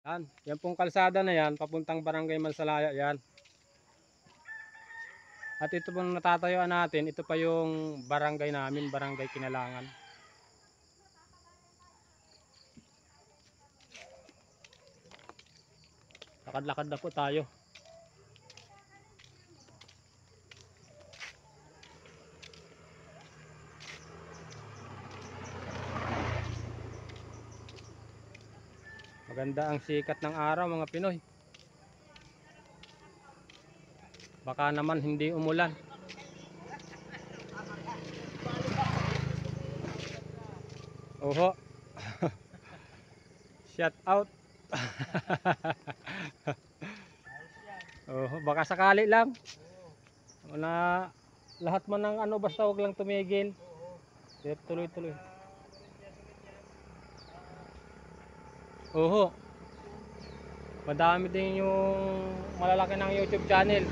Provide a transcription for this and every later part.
Yan pong kalsada na yan, papuntang Barangay Mansalaya yan. At ito pong natatayuan natin, ito pa yung barangay namin, Barangay Kinalangan. Lakad-lakad na po tayo. Maganda ang sikat ng araw mga Pinoy. Baka naman hindi umulan. Oho. Shout out. Oho, baka sakali lang. Na lahat man ng ano basta wag lang tumigil. Tuloy-tuloy. Oho. Madami din yung malalaki ng YouTube channel.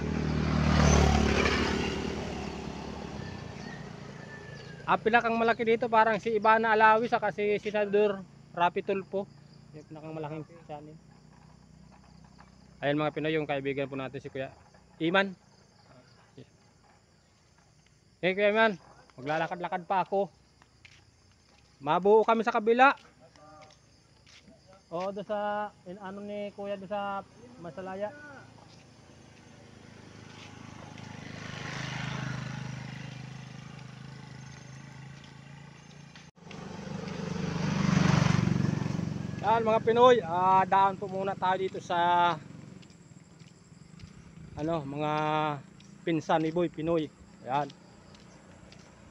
Pinakang malaki dito parang si Ivana Alawi sa kasi Senador Rapi Tulfo. Yung pinakang malaking channel. Ayan mga Pinoy, yung kaibigan po natin si Kuya Iman. Hey Kuya Iman, maglalakad-lakad pa ako. Mabuo kami sa kabila. O doon sa ano ni Kuya doon sa Masalaya. Yan mga Pinoy, daan po muna tayo dito sa ano, mga pinsan ni Boy Pinoy. Ayan.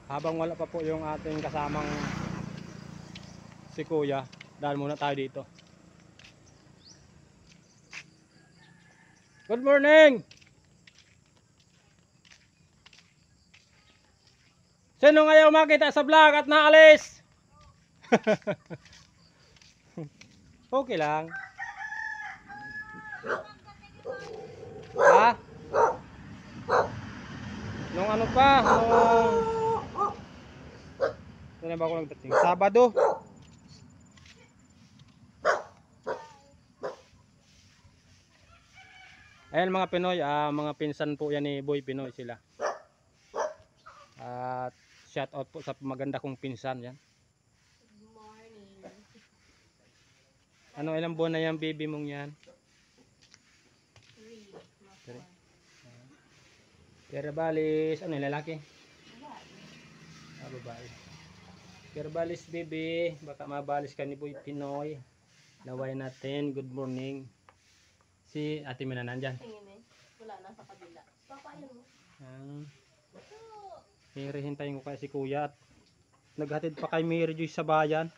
Habang wala pa po yung ating kasamang si Kuya, daan muna tayo dito. Good morning! Sino ngayon makita sa vlog at naalis? Okay lang. Ha? Nung ano pa? Saan ba ako nagdating? Sabado. Ayan mga Pinoy, mga pinsan po yan ni Boy Pinoy sila. At shout out po sa maganda kong pinsan yan. Good morning. Ano ilang buwan na yan baby mong yan? 3. Kerbalis, ano yung lalaki? Babae. Kerbalis baby, baka mabalis ka ni Boy Pinoy. Naway natin, good morning. Si Ate Mina nandyan? Tingin eh. Wala na sa kabila. Papa, yun mo. Hintayin ko kaya si Kuya at naghatid pa kay Mary Joy sa bayan.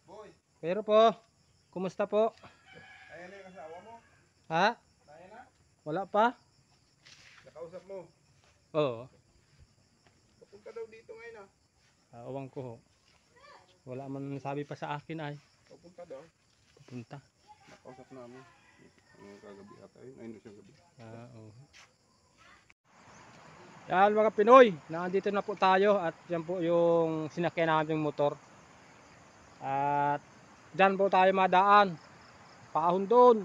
Boy, Pero po, kumusta po? ayan na yung asawa mo. Ha? Ayan na. Wala pa? Nakausap mo. Oo. Papunta daw dito ngayon Awang ko ho. Wala man sabi pa sa akin ay. Papunta daw. Pupunta. Nakausap namin. Ang kagabi ata yun. Ayun siyang gabi. Oo. Yan mga Pinoy, nandito na po tayo at yan po yung sinakyan namin motor. At dyan po tayo madaan. Paahon doon.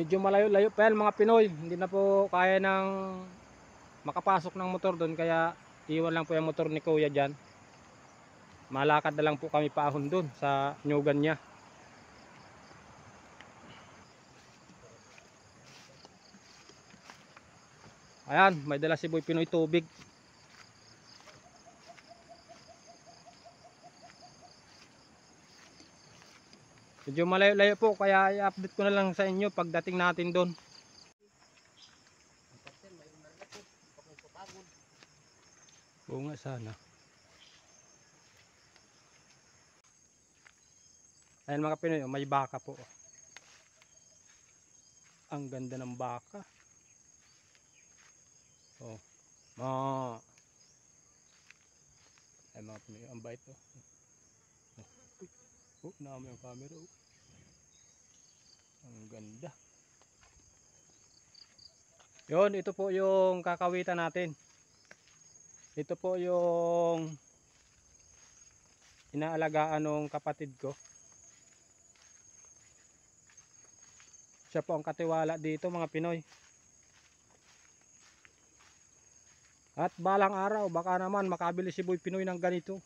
Medyo malayo-layo pa yan mga Pinoy. Hindi na po kaya ng makapasok ng motor doon kaya iwan lang po yung motor ni Kuya dyan. Malakad na lang po kami paahon doon sa nyugan niya. Ayan, may dala si Boy Pinoy tubig. Medyo malayo-layo po kaya i-update ko na lang sa inyo pagdating natin doon. Oo nga sana. Ayan mga Pinoy, may baka po. Ang ganda ng baka. Oh. Ayan mga Pinoy, ang bait oh. Naman yung camera oh. Ang ganda. Yun, ito po yung kakawitan natin. Ito po yung inaalagaan ng kapatid ko. Siya po ang katiwala dito mga Pinoy. At balang araw baka naman makabili si Boy Pinoy ng ganito.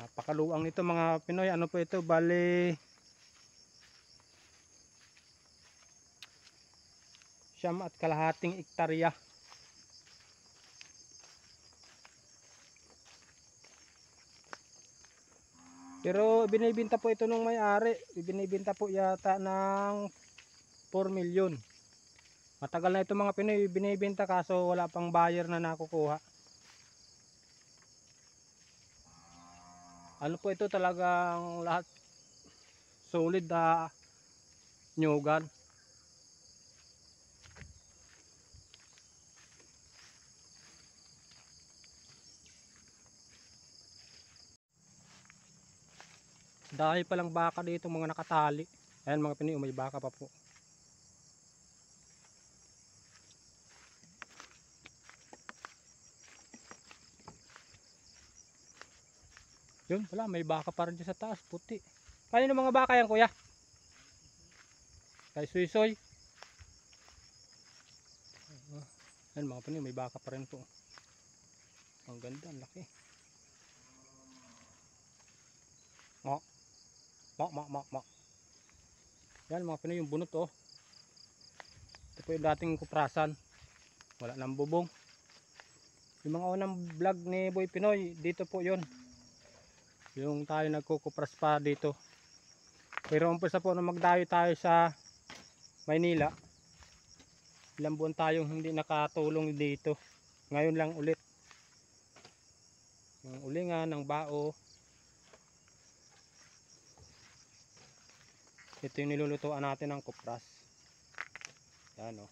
Napakaluwang nito mga Pinoy. Ano po ito? Bali siyam at kalahating ektarya. Pero binibenta po ito nung may-ari. Binibenta po yata ng 4 milyon. Matagal na ito mga Pinoy binibenta kaso wala pang buyer na nakukuha. Ano po ito talagang lahat solid na nyugan. Dahil palang baka dito mga nakatali. Ayan mga Pinoy, may baka pa po. Yun pala, may baka pa rin dyan sa taas, puti. Kanino mga baka yan kuya? Kay Suisoy. Ayan mga Pinoy, may baka pa rin po. Ang ganda, ang laki. Mak. Yan mga Pinoy, yung bunot oh. Ito po yung dating kuprasan. Wala nang bubong. Yung mga unang vlog ni Boy Pinoy, dito po yun. Yung tayo nagkukupras pa dito. Pero umpisa po nung magdayo tayo sa Maynila, ilang buwan tayong hindi nakatulong dito. Ngayon lang ulit. Yung ulingan ng bao. Ito yung nilulutuan natin ng kupras. Yan oh.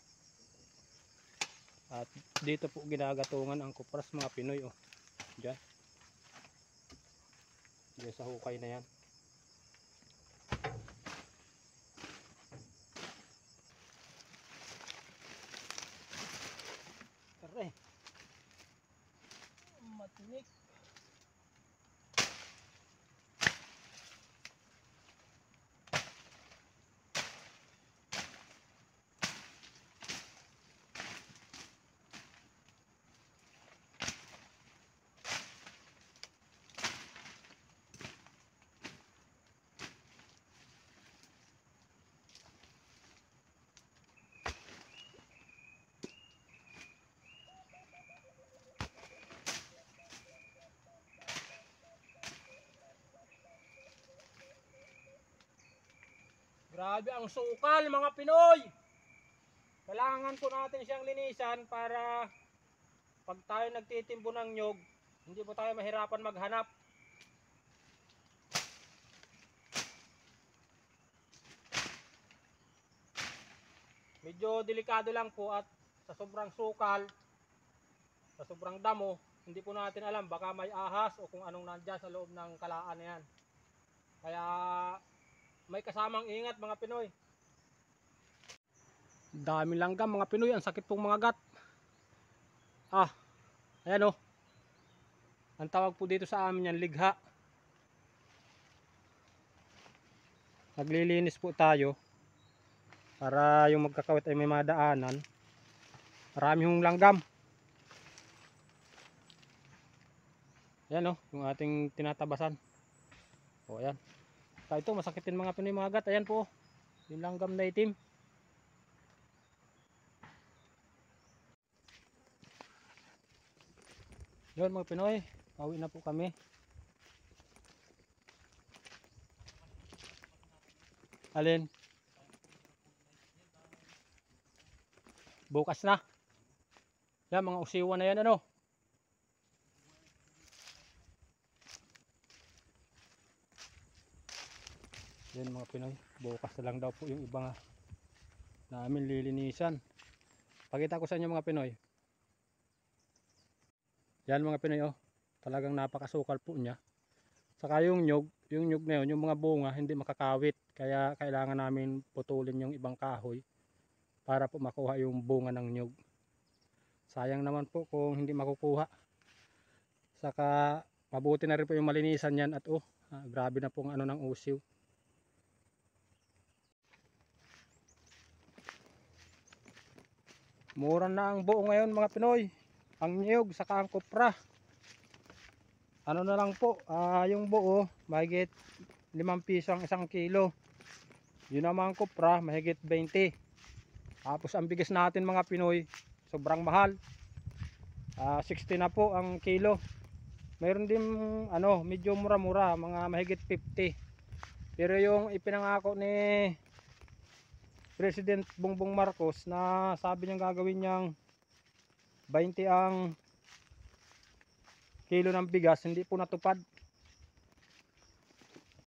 At dito po ginagatungan ang kupras mga Pinoy oh. Diyan. Diyan sa hukay na yan. Tara. Matinik. Grabe ang sukal mga Pinoy. Kailangan po natin siyang linisan para pag tayo nagtitimbo ng nyog, hindi po tayo mahirapan maghanap. Medyo delikado lang po at sa sobrang sukal, sa sobrang damo, hindi po natin alam baka may ahas o kung anong nandyan sa loob ng kalaan na yan. Kaya may kasamang ingat mga Pinoy. Dami langgam mga Pinoy, ang sakit pong mga gat. Ayan oh. Ang tawag po dito sa amin yan, ligha. Naglilinis po tayo para yung magkakawit ay may madaanan. Marami yung langgam. Ayan oh, yung ating tinatabasan. O ayan. Kaya ito masakitin mga Pinoy mga gat. Ayan po, yung langgam na itim. Yun mga Pinoy, pauwi na po kami. Alin? Bukas na. Yan mga usiwan na yan ano. Yan mga Pinoy, bukas na lang daw po yung iba nga namin lilinisan. Pakita ko sa inyo mga Pinoy. Yan mga Pinoy oh, talagang napakasukal po niya. Saka yung nyug na yun, yung mga bunga hindi makakawit. Kaya kailangan namin putulin yung ibang kahoy para po makuha yung bunga ng nyug. sayang naman po kung hindi makukuha. Saka mabuti na rin po yung malinisan yan at grabe na pong ano ng usiw. Mura na ang buo ngayon mga Pinoy. Ang niyog saka ang kopra. Ano na lang po, yung buo mahigit 5 piso ang 1 kilo. Yun naman ang kopra mahigit 20. Tapos ang bigas natin mga Pinoy sobrang mahal. 60 na po ang kilo. Mayroon din medyo mura-mura, mga mahigit 50. Pero yung ipinangako ni President Bongbong Marcos na sabi niyang gagawin niyang 20 ang kilo ng bigas, hindi po natupad.